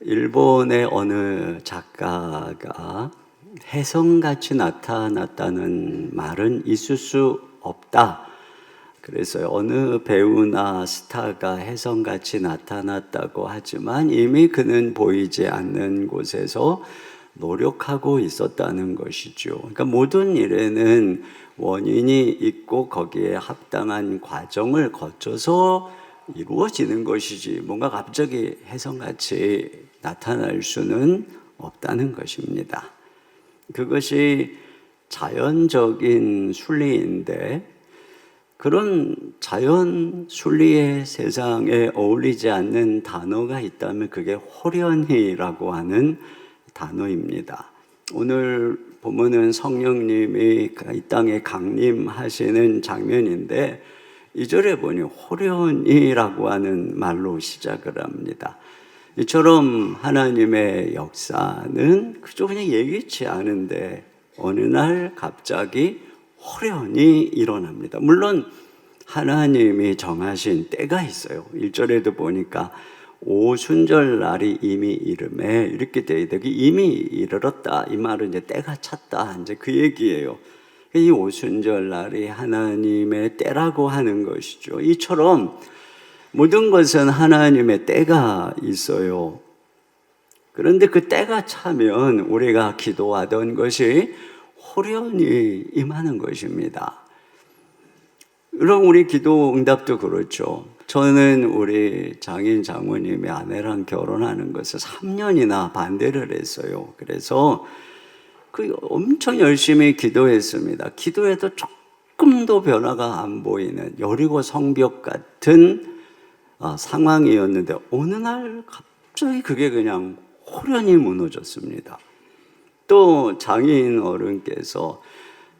일본의 어느 작가가 혜성같이 나타났다는 말은 있을 수 없다. 그래서 어느 배우나 스타가 혜성같이 나타났다고 하지만 이미 그는 보이지 않는 곳에서 노력하고 있었다는 것이죠. 그러니까 모든 일에는 원인이 있고 거기에 합당한 과정을 거쳐서 이루어지는 것이지 뭔가 갑자기 혜성같이 나타날 수는 없다는 것입니다. 그것이 자연적인 순리인데 그런 자연 순리의 세상에 어울리지 않는 단어가 있다면 그게 호련히라고 하는 단어입니다. 오늘 보면은 성령님이 이 땅에 강림하시는 장면인데 2절에 보니 호련히라고 하는 말로 시작을 합니다. 이처럼 하나님의 역사는 그저 그냥 예기치 않은데 어느 날 갑자기 호련히 일어납니다. 물론 하나님이 정하신 때가 있어요. 1절에도 보니까 오순절 날이 이미 이름에 이렇게 되어 있다. 이미 이르렀다. 이 말은 이제 때가 찼다. 이제 그 얘기예요. 이 오순절 날이 하나님의 때라고 하는 것이죠. 이처럼 모든 것은 하나님의 때가 있어요. 그런데 그 때가 차면 우리가 기도하던 것이 호련히 임하는 것입니다. 그럼 우리 기도 응답도 그렇죠. 저는 우리 장인 장모님의 아내랑 결혼하는 것을 3년이나 반대를 했어요. 그래서 엄청 열심히 기도했습니다. 기도해도 조금도 변화가 안 보이는 여리고 성벽 같은 상황이었는데 어느 날 갑자기 그게 그냥 호련히 무너졌습니다. 또 장인 어른께서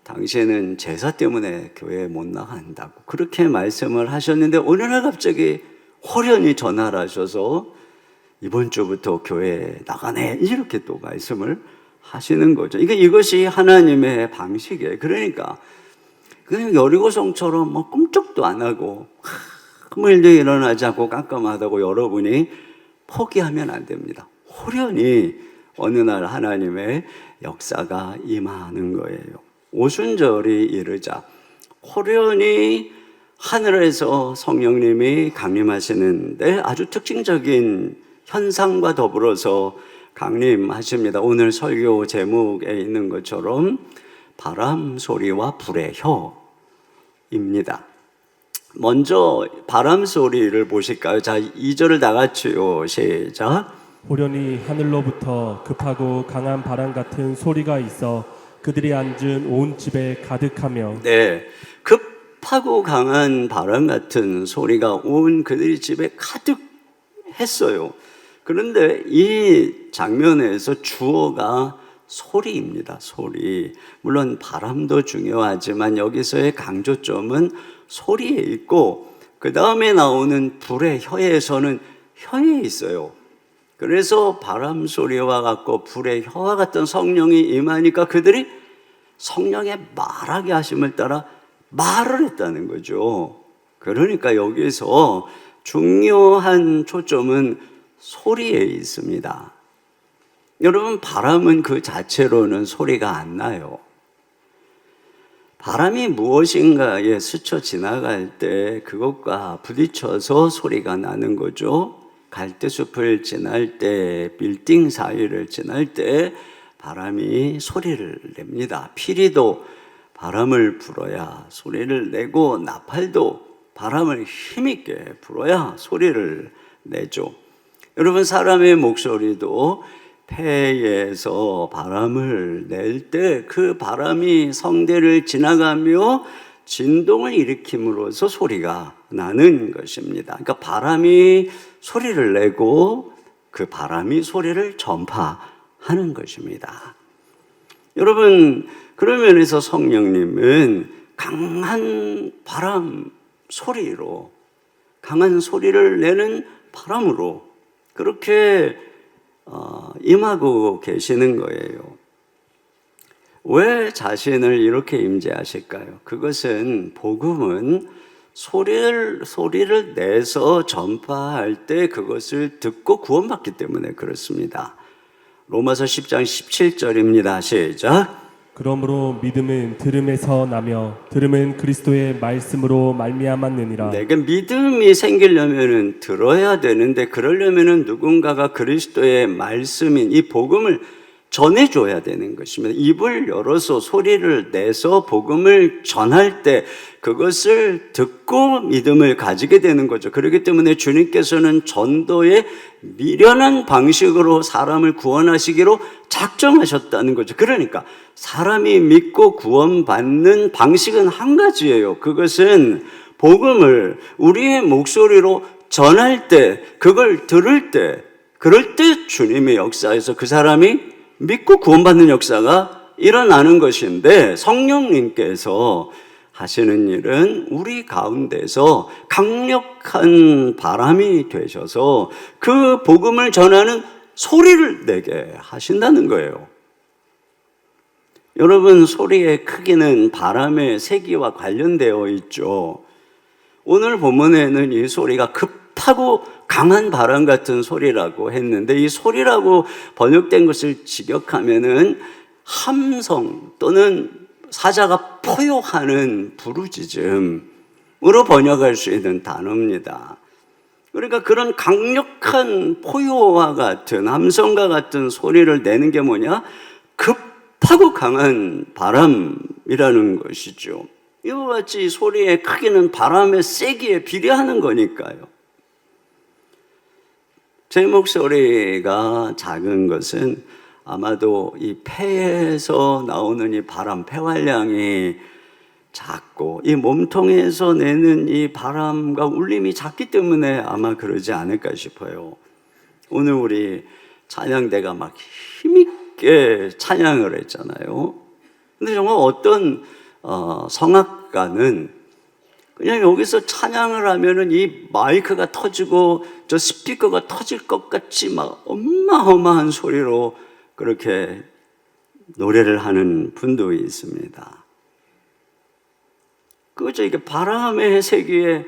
당신은 제사 때문에 교회에 못 나간다고 그렇게 말씀을 하셨는데 어느 날 갑자기 호련히 전화를 하셔서 이번 주부터 교회에 나가네 이렇게 또 말씀을 하시는 거죠. 이것이 하나님의 방식이에요. 그러니까 그냥 여리고성처럼 뭐 꿈쩍도 안 하고 아무 일도 일어나지 않고 깜깜하다고 여러분이 포기하면 안 됩니다. 호련히 어느 날 하나님의 역사가 임하는 거예요. 오순절이 이르자 호련히 하늘에서 성령님이 강림하시는데 아주 특징적인 현상과 더불어서 강림하십니다. 오늘 설교 제목에 있는 것처럼 바람 소리와 불의 혀입니다. 먼저 바람 소리를 보실까요? 자, 2절을 다 같이요. 시작. 호련히 하늘로부터 급하고 강한 바람 같은 소리가 있어 그들이 앉은 온 집에 가득하며. 네, 급하고 강한 바람 같은 소리가 온 그들의 집에 가득했어요. 그런데 이 장면에서 주어가 소리입니다. 소리. 물론 바람도 중요하지만 여기서의 강조점은 소리에 있고 그 다음에 나오는 불의 혀에서는 혀에 있어요. 그래서 바람 소리와 같고 불의 혀와 같은 성령이 임하니까 그들이 성령의 말하게 하심을 따라 말을 했다는 거죠. 그러니까 여기서 중요한 초점은 소리에 있습니다. 여러분, 바람은 그 자체로는 소리가 안 나요. 바람이 무엇인가에 스쳐 지나갈 때 그것과 부딪혀서 소리가 나는 거죠. 갈대숲을 지날 때, 빌딩 사이를 지날 때 바람이 소리를 냅니다. 피리도 바람을 불어야 소리를 내고 나팔도 바람을 힘있게 불어야 소리를 내죠. 여러분, 사람의 목소리도 폐에서 바람을 낼 때 그 바람이 성대를 지나가며 진동을 일으킴으로써 소리가 나는 것입니다. 그러니까 바람이 소리를 내고 그 바람이 소리를 전파하는 것입니다. 여러분, 그런 면에서 성령님은 강한 바람 소리로, 강한 소리를 내는 바람으로 그렇게 임하고 계시는 거예요. 왜 자신을 이렇게 임재하실까요? 그것은 복음은 소리를 내서 전파할 때 그것을 듣고 구원받기 때문에 그렇습니다. 로마서 10장 17절입니다. 시작. 그러므로 믿음은 들음에서 나며 들음은 그리스도의 말씀으로 말미암았느니라. 내가 믿음이 생기려면은 들어야 되는데 그러려면은 누군가가 그리스도의 말씀인 이 복음을 전해줘야 되는 것입니다. 입을 열어서 소리를 내서 복음을 전할 때 그것을 듣고 믿음을 가지게 되는 거죠. 그렇기 때문에 주님께서는 전도의 미련한 방식으로 사람을 구원하시기로 작정하셨다는 거죠. 그러니까 사람이 믿고 구원받는 방식은 한 가지예요. 그것은 복음을 우리의 목소리로 전할 때, 그걸 들을 때, 그럴 때 주님의 역사에서 그 사람이 믿고 구원받는 역사가 일어나는 것인데, 성령님께서 하시는 일은 우리 가운데서 강력한 바람이 되셔서 그 복음을 전하는 소리를 내게 하신다는 거예요. 여러분, 소리의 크기는 바람의 세기와 관련되어 있죠. 오늘 본문에는 이 소리가 급하고 강한 바람 같은 소리라고 했는데, 이 소리라고 번역된 것을 직역하면은 함성 또는 사자가 포효하는 부르짖음으로 번역할 수 있는 단어입니다. 그러니까 그런 강력한 포효와 같은 함성과 같은 소리를 내는 게 뭐냐? 급하고 강한 바람이라는 것이죠. 이와 같이 소리의 크기는 바람의 세기에 비례하는 거니까요. 제 목소리가 작은 것은 아마도 이 폐에서 나오는 이 바람, 폐활량이 작고 이 몸통에서 내는 이 바람과 울림이 작기 때문에 아마 그러지 않을까 싶어요. 오늘 우리 찬양대가 막 힘있게 찬양을 했잖아요. 근데 정말 어떤 성악가는 그냥 여기서 찬양을 하면은 이 마이크가 터지고 저 스피커가 터질 것 같이 막 어마어마한 소리로 그렇게 노래를 하는 분도 있습니다. 그렇죠. 이게 바람의 세기에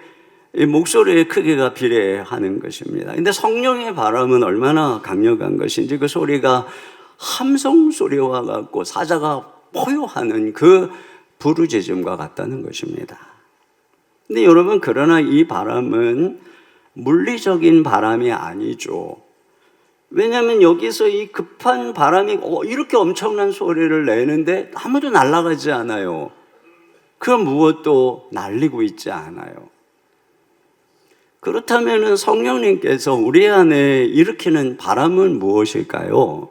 이 목소리의 크기가 비례하는 것입니다. 근데 성령의 바람은 얼마나 강력한 것인지 그 소리가 함성 소리와 같고 사자가 포효하는 그 부르짖음과 같다는 것입니다. 근데 여러분, 그러나 이 바람은 물리적인 바람이 아니죠. 왜냐하면 여기서 이 급한 바람이 이렇게 엄청난 소리를 내는데 아무도 날아가지 않아요. 그 무엇도 날리고 있지 않아요. 그렇다면 성령님께서 우리 안에 일으키는 바람은 무엇일까요?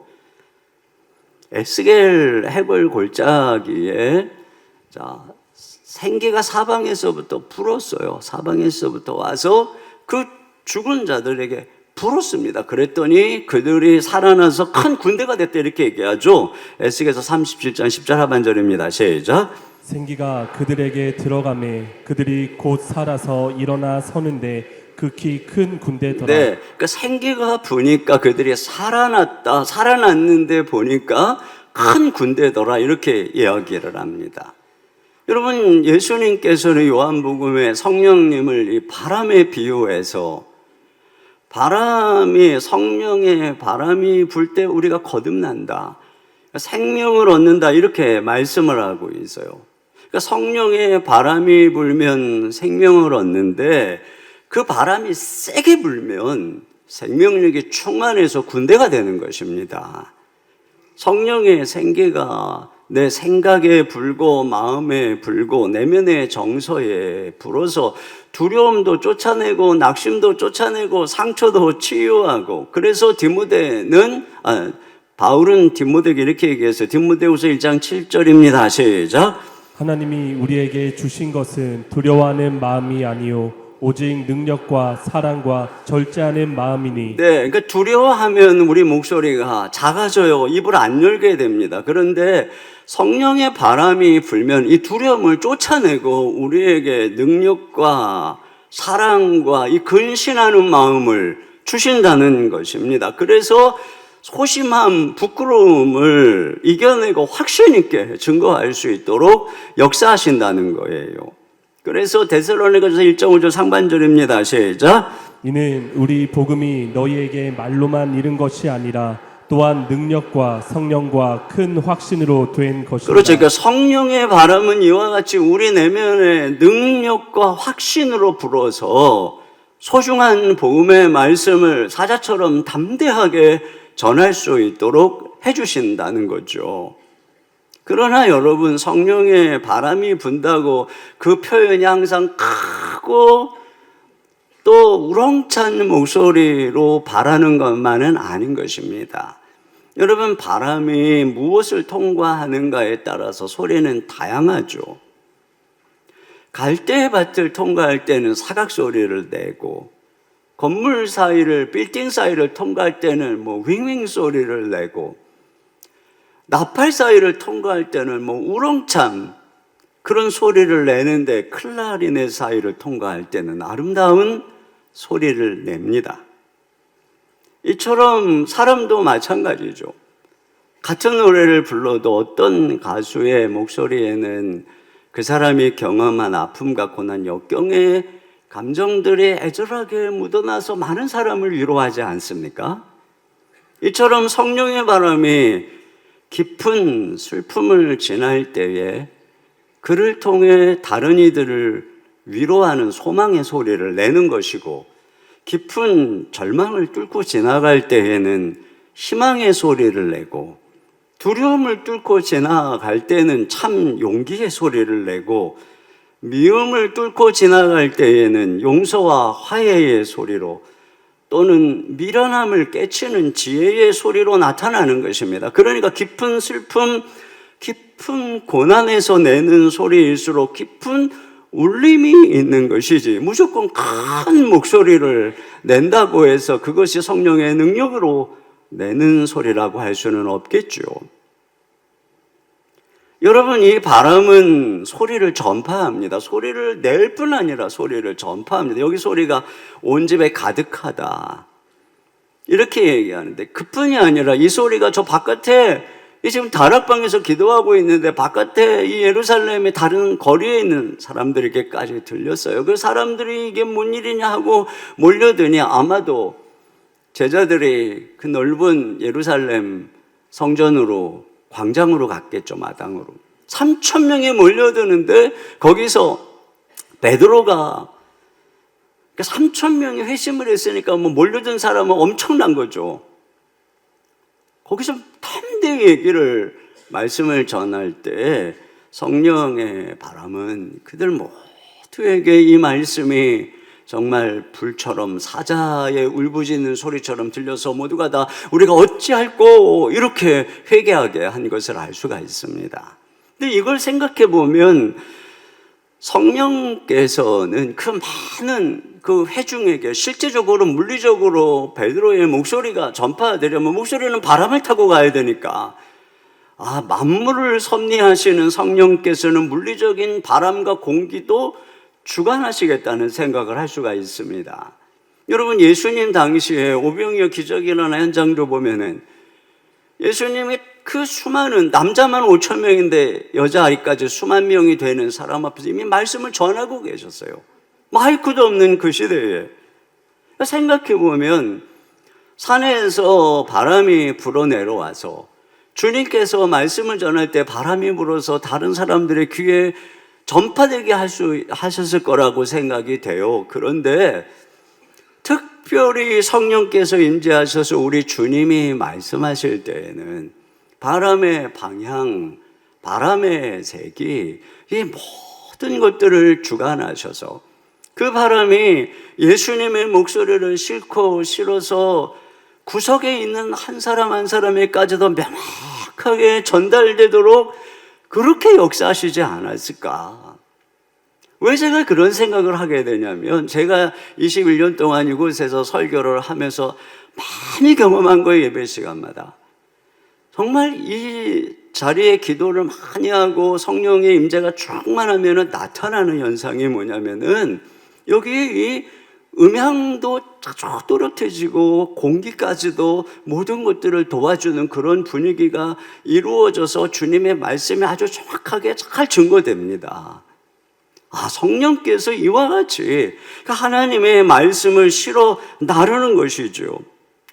에스겔 해골 골짜기에 생기가 사방에서부터 불었어요. 사방에서부터 와서 그 죽은 자들에게 불었습니다. 그랬더니 그들이 살아나서 큰 군대가 됐다 이렇게 얘기하죠. 에스겔서 37장 10절 하반절입니다. 시작. 생기가 그들에게 들어가매 그들이 곧 살아서 일어나 서는데 극히 큰 군대더라. 네, 그러니까 생기가 부니까 그들이 살아났는데 보니까 큰 군대더라 이렇게 이야기를 합니다. 여러분, 예수님께서는 요한복음에 성령님을 이 바람에 비유해서 성령의 바람이 불 때 우리가 거듭난다, 생명을 얻는다 이렇게 말씀을 하고 있어요. 그러니까 성령의 바람이 불면 생명을 얻는데 그 바람이 세게 불면 생명력이 충만해서 군대가 되는 것입니다. 성령의 생기가 내 생각에 불고 마음에 불고 내면의 정서에 불어서 두려움도 쫓아내고 낙심도 쫓아내고 상처도 치유하고, 그래서 바울은 디모데에게 이렇게 얘기했어요. 디모데후서 1장 7절입니다. 시작. 하나님이 우리에게 주신 것은 두려워하는 마음이 아니요 오직 능력과 사랑과 절제하는 마음이니. 네, 그러니까 두려워하면 우리 목소리가 작아져요. 입을 안 열게 됩니다. 그런데 성령의 바람이 불면 이 두려움을 쫓아내고 우리에게 능력과 사랑과 이 근신하는 마음을 주신다는 것입니다. 그래서 소심함, 부끄러움을 이겨내고 확신 있게 증거할 수 있도록 역사하신다는 거예요. 그래서 데살로니가서 1.5절 상반절입니다. 시작. 이는 우리 복음이 너희에게 말로만 이른 것이 아니라 또한 능력과 성령과 큰 확신으로 된 것이다. 그렇죠. 그러니까 성령의 바람은 이와 같이 우리 내면에 능력과 확신으로 불어서 소중한 복음의 말씀을 사자처럼 담대하게 전할 수 있도록 해주신다는 거죠. 그러나 여러분, 성령의 바람이 분다고 그 표현이 항상 크고 또 우렁찬 목소리로 바라는 것만은 아닌 것입니다. 여러분, 바람이 무엇을 통과하는가에 따라서 소리는 다양하죠. 갈대의 밭을 통과할 때는 사각소리를 내고, 건물 사이를, 빌딩 사이를 통과할 때는 윙윙 소리를 내고, 나팔 사이를 통과할 때는 우렁찬 그런 소리를 내는데, 클라리넷 사이를 통과할 때는 아름다운 소리를 냅니다. 이처럼 사람도 마찬가지죠. 같은 노래를 불러도 어떤 가수의 목소리에는 그 사람이 경험한 아픔과 고난, 역경의 감정들이 애절하게 묻어나서 많은 사람을 위로하지 않습니까? 이처럼 성령의 바람이 깊은 슬픔을 지날 때에 그를 통해 다른 이들을 위로하는 소망의 소리를 내는 것이고, 깊은 절망을 뚫고 지나갈 때에는 희망의 소리를 내고, 두려움을 뚫고 지나갈 때는 참 용기의 소리를 내고, 미움을 뚫고 지나갈 때에는 용서와 화해의 소리로, 또는 미련함을 깨치는 지혜의 소리로 나타나는 것입니다. 그러니까 깊은 슬픔, 깊은 고난에서 내는 소리일수록 깊은 울림이 있는 것이지, 무조건 큰 목소리를 낸다고 해서 그것이 성령의 능력으로 내는 소리라고 할 수는 없겠죠. 여러분, 이 바람은 소리를 전파합니다. 소리를 낼 뿐 아니라 소리를 전파합니다. 여기 소리가 온 집에 가득하다, 이렇게 얘기하는데, 그뿐이 아니라 이 소리가 저 바깥에, 지금 다락방에서 기도하고 있는데 바깥에 이 예루살렘의 다른 거리에 있는 사람들에게까지 들렸어요. 그 사람들이 이게 뭔 일이냐 하고 몰려드니 아마도 제자들이 그 넓은 예루살렘 성전으로, 광장으로 갔겠죠. 마당으로 3,000명이 몰려드는데 거기서 베드로가, 3,000명이 회심을 했으니까 몰려든 사람은 엄청난 거죠. 거기서 담대히 얘기를, 말씀을 전할 때 성령의 바람은 그들 모두에게 이 말씀이 정말 불처럼, 사자의 울부짖는 소리처럼 들려서 모두가 다 우리가 어찌할꼬 이렇게 회개하게 한 것을 알 수가 있습니다. 근데 이걸 생각해 보면 성령께서는 그 많은 그 회중에게 실제적으로, 물리적으로 베드로의 목소리가 전파되려면 목소리는 바람을 타고 가야 되니까, 만물을 섭리하시는 성령께서는 물리적인 바람과 공기도 주관하시겠다는 생각을 할 수가 있습니다. 여러분, 예수님 당시에 오병이어 기적이 일어난 현장도 보면은 예수님이 그 수많은, 남자만 5,000명인데 여자 아이까지 수만 명이 되는 사람 앞에서 이미 말씀을 전하고 계셨어요. 마이크도 없는 그 시대에. 생각해 보면 산에서 바람이 불어 내려와서 주님께서 말씀을 전할 때 바람이 불어서 다른 사람들의 귀에 전파되게 하셨을 거라고 생각이 돼요. 그런데 특별히 성령께서 임재하셔서 우리 주님이 말씀하실 때에는 바람의 방향, 바람의 색이, 이 모든 것들을 주관하셔서 그 바람이 예수님의 목소리를 싣고 실어서 구석에 있는 한 사람 한 사람에까지도 명확하게 전달되도록 그렇게 역사하시지 않았을까? 왜 제가 그런 생각을 하게 되냐면, 제가 21년 동안 이곳에서 설교를 하면서 많이 경험한 거예요. 예배 시간마다 정말 이 자리에 기도를 많이 하고 성령의 임재가 충만하면 나타나는 현상이 뭐냐면은, 여기 이 음향도 또렷해지고 공기까지도 모든 것들을 도와주는 그런 분위기가 이루어져서 주님의 말씀이 아주 정확하게 잘 증거됩니다. 성령께서 이와 같이 하나님의 말씀을 실어 나르는 것이죠.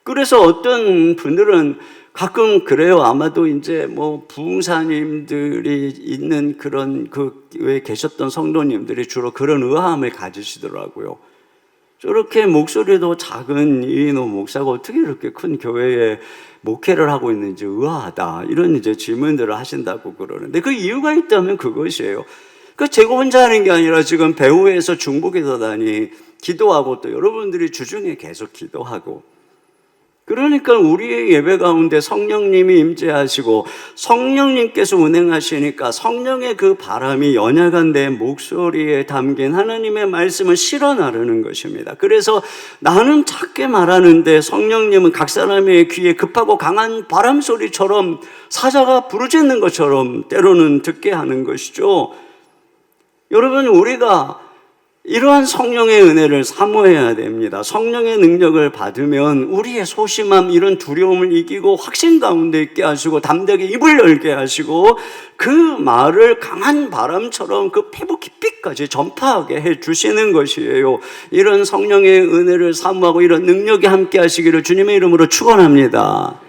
그래서 어떤 분들은 가끔 그래요. 아마도 이제 부흥사님들이 있는 그런 그 교회에 계셨던 성도님들이 주로 그런 의아함을 가지시더라고요. 저렇게 목소리도 작은 이인호 목사가 어떻게 이렇게 큰 교회에 목회를 하고 있는지 의아하다. 이런 이제 질문들을 하신다고 그러는데 그 이유가 있다면 그것이에요. 제가 혼자 하는 게 아니라 지금 배후에서 중보기도단이 기도하고 또 여러분들이 주중에 계속 기도하고, 그러니까 우리의 예배 가운데 성령님이 임재하시고 성령님께서 운행하시니까 성령의 그 바람이 연약한 내 목소리에 담긴 하나님의 말씀을 실어 나르는 것입니다. 그래서 나는 작게 말하는데 성령님은 각 사람의 귀에 급하고 강한 바람 소리처럼 사자가 부르짖는 것처럼 때로는 듣게 하는 것이죠. 여러분, 우리가 이러한 성령의 은혜를 사모해야 됩니다. 성령의 능력을 받으면 우리의 소심함, 이런 두려움을 이기고 확신 가운데 있게 하시고 담대하게 입을 열게 하시고 그 말을 강한 바람처럼 그 피부 깊이까지 전파하게 해주시는 것이에요. 이런 성령의 은혜를 사모하고 이런 능력이 함께 하시기를 주님의 이름으로 축원합니다.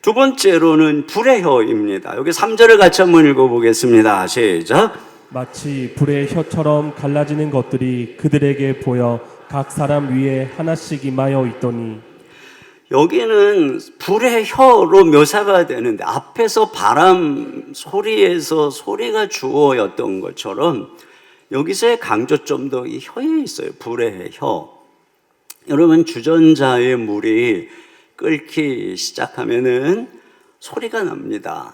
두 번째로는 불의 혀입니다. 여기 3절을 같이 한번 읽어보겠습니다. 시작. 마치 불의 혀처럼 갈라지는 것들이 그들에게 보여 각 사람 위에 하나씩 임하여 있더니, 여기는 불의 혀로 묘사가 되는데 앞에서 바람 소리에서 소리가 주어였던 것처럼 여기서의 강조점도 이 혀에 있어요. 불의 혀. 여러분, 주전자의 물이 끓기 시작하면은 소리가 납니다.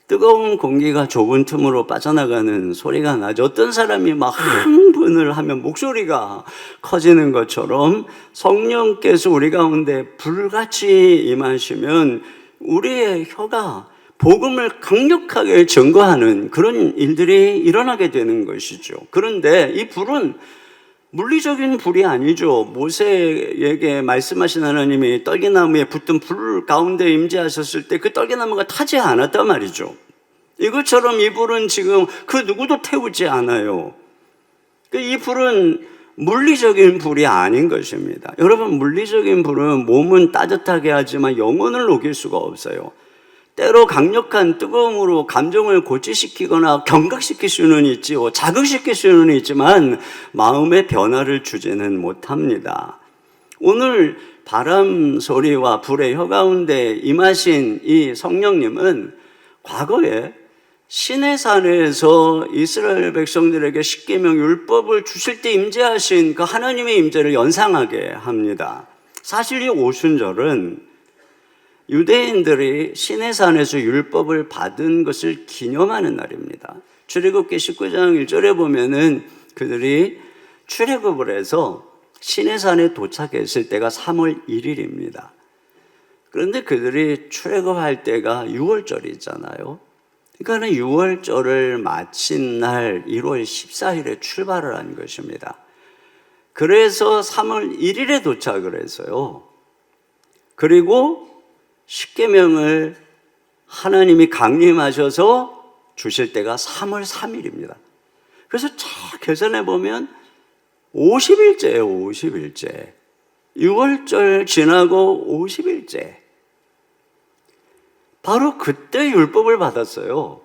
뜨거운 공기가 좁은 틈으로 빠져나가는 소리가 나죠. 어떤 사람이 막 흥분을 하면 목소리가 커지는 것처럼 성령께서 우리 가운데 불같이 임하시면 우리의 혀가 복음을 강력하게 증거하는 그런 일들이 일어나게 되는 것이죠. 그런데 이 불은 물리적인 불이 아니죠. 모세에게 말씀하신 하나님이 떨기나무에 붙은 불 가운데 임재하셨을 때 그 떨기나무가 타지 않았단 말이죠. 이것처럼 이 불은 지금 그 누구도 태우지 않아요. 이 불은 물리적인 불이 아닌 것입니다. 여러분, 물리적인 불은 몸은 따뜻하게 하지만 영혼을 녹일 수가 없어요. 때로 강력한 뜨거움으로 감정을 고취시키거나 경각시킬 수는 있지요. 자극시킬 수는 있지만 마음의 변화를 주지는 못합니다. 오늘 바람 소리와 불의 혀 가운데 임하신 이 성령님은 과거에 시내산에서 이스라엘 백성들에게 십계명 율법을 주실 때 임재하신 그 하나님의 임재를 연상하게 합니다. 사실 이 오순절은 유대인들이 시내산에서 율법을 받은 것을 기념하는 날입니다. 출애굽기 19장 1절에 보면은 그들이 출애굽을 해서 시내산에 도착했을 때가 3월 1일입니다. 그런데 그들이 출애굽할 때가 6월절이잖아요. 그러니까 6월절을 마친 날 1월 14일에 출발을 한 것입니다. 그래서 3월 1일에 도착을 했어요. 그리고 십계명을 하나님이 강림하셔서 주실 때가 3월 3일입니다. 그래서 쫙 계산해 보면 50일째예요. 50일째. 6월절 지나고 50일째. 바로 그때 율법을 받았어요.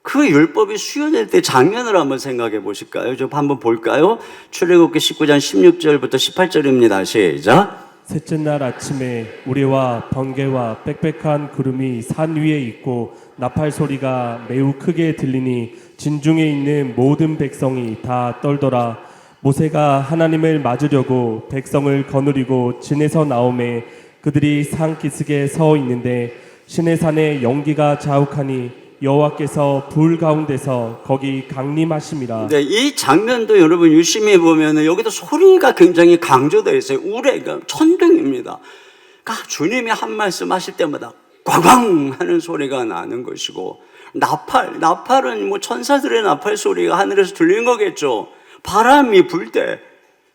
그 율법이 수여될 때 장면을 한번 생각해 보실까요? 좀 한번 볼까요? 출애굽기 19장 16절부터 18절입니다. 시작. 셋째 날 아침에 우레와 번개와 빽빽한 구름이 산 위에 있고 나팔 소리가 매우 크게 들리니 진중에 있는 모든 백성이 다 떨더라. 모세가 하나님을 맞으려고 백성을 거느리고 진에서 나오매 그들이 산 기슭에 서 있는데 시내산에 연기가 자욱하니 여호와께서 불 가운데서 거기 강림하심이라. 네, 이 장면도 여러분 유심히 보면 여기도 소리가 굉장히 강조되어 있어요. 우레가 천둥입니다. 그러니까 주님이 한 말씀 하실 때마다 꽝꽝 하는 소리가 나는 것이고, 나팔은 뭐 천사들의 나팔 소리가 하늘에서 들리는 거겠죠. 바람이 불 때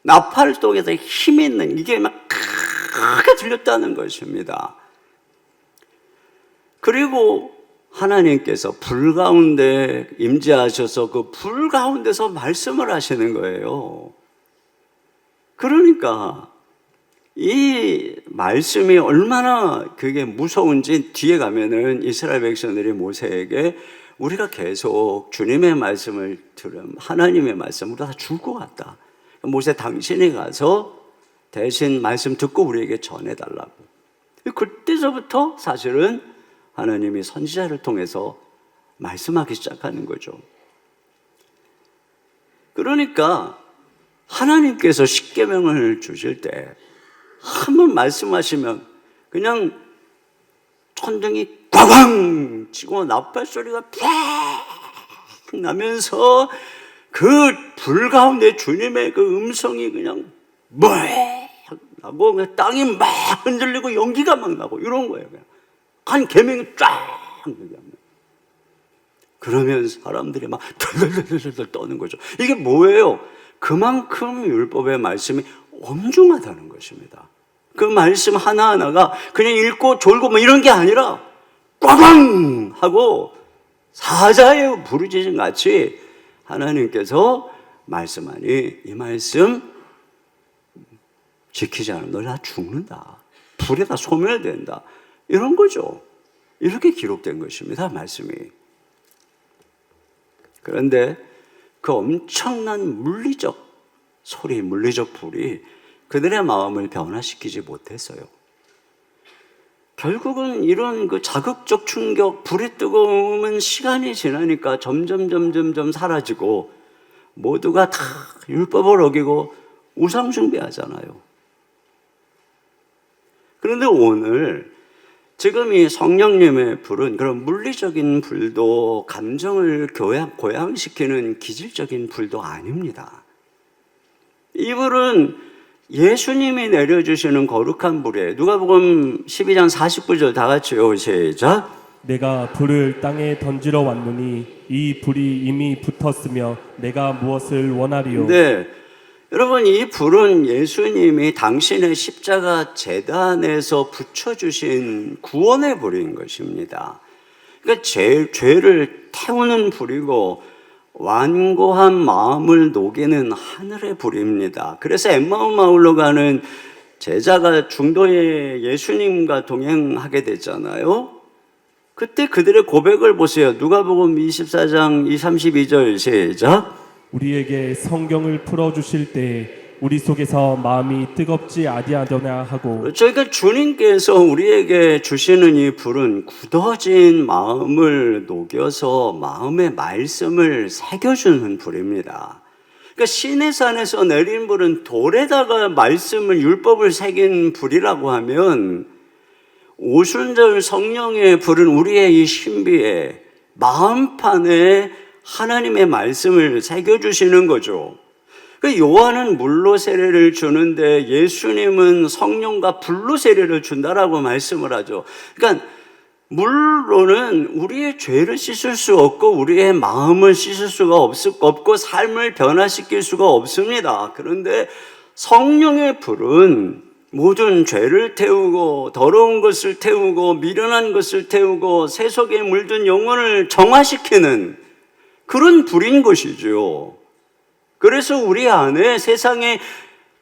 나팔 속에서 힘 있는 이게 막 크게 들렸다는 것입니다. 그리고 하나님께서 불 가운데 임재하셔서 그 불 가운데서 말씀을 하시는 거예요. 그러니까 이 말씀이 얼마나 그게 무서운지 뒤에 가면은 이스라엘 백성들이 모세에게 우리가 계속 주님의 말씀을 들으면 하나님의 말씀 우리가 다 죽을 것 같다. 모세 당신이 가서 대신 말씀 듣고 우리에게 전해달라고. 그때서부터 사실은 하나님이 선지자를 통해서 말씀하기 시작하는 거죠. 그러니까 하나님께서 십계명을 주실 때 한번 말씀하시면 그냥 천둥이 꽝꽝 치고 나팔 소리가 팍 나면서 그 불 가운데 주님의 그 음성이 그냥 뭐 나고 그냥 땅이 막 흔들리고 연기가 막 나고 이런 거예요. 그냥 한 계명이 쫙 그러면 사람들이 막 덜덜덜덜 떠는 거죠. 이게 뭐예요? 그만큼 율법의 말씀이 엄중하다는 것입니다. 그 말씀 하나하나가 그냥 읽고 졸고 뭐 이런 게 아니라 꽝꽝 하고 사자의 부르짖음 같이 하나님께서 말씀하니 이 말씀 지키지 않으면 너 다 죽는다. 불에다 소멸된다. 이런 거죠. 이렇게 기록된 것입니다. 말씀이. 그런데 그 엄청난 물리적 소리, 물리적 불이 그들의 마음을 변화시키지 못했어요. 결국은 이런 그 자극적 충격, 불의 뜨거움은 시간이 지나니까 점점 사라지고 모두가 다 율법을 어기고 우상 숭배하잖아요. 그런데 오늘 지금 이 성령님의 불은 그런 물리적인 불도 감정을 고양시키는 기질적인 불도 아닙니다. 이 불은 예수님이 내려주시는 거룩한 불이에요. 누가복음 12장 49절 다 같이요. 시작. 내가 불을 땅에 던지러 왔노니 이 불이 이미 붙었으며 내가 무엇을 원하리요. 네, 여러분 이 불은 예수님이 당신의 십자가 제단에서 붙여주신 구원의 불인 것입니다. 그러니까 죄를 태우는 불이고 완고한 마음을 녹이는 하늘의 불입니다. 그래서 엠마오 마을로 가는 제자가 중도에 예수님과 동행하게 됐잖아요. 그때 그들의 고백을 보세요. 누가복음 24장 32절 시작. 우리에게 성경을 풀어주실 때 우리 속에서 마음이 뜨겁지 아니하더냐 하고. 그러니까 주님께서 우리에게 주시는 이 불은 굳어진 마음을 녹여서 마음의 말씀을 새겨주는 불입니다. 그러니까 시내산에서 내린 불은 돌에다가 말씀을 율법을 새긴 불이라고 하면 오순절 성령의 불은 우리의 이 신비에 마음판에 하나님의 말씀을 새겨주시는 거죠. 요한은 물로 세례를 주는데 예수님은 성령과 불로 세례를 준다라고 말씀을 하죠. 그러니까 물로는 우리의 죄를 씻을 수 없고 우리의 마음을 씻을 수가 없고 삶을 변화시킬 수가 없습니다. 그런데 성령의 불은 모든 죄를 태우고 더러운 것을 태우고 미련한 것을 태우고 세속에 물든 영혼을 정화시키는 그런 불인 것이죠. 그래서 우리 안에 세상의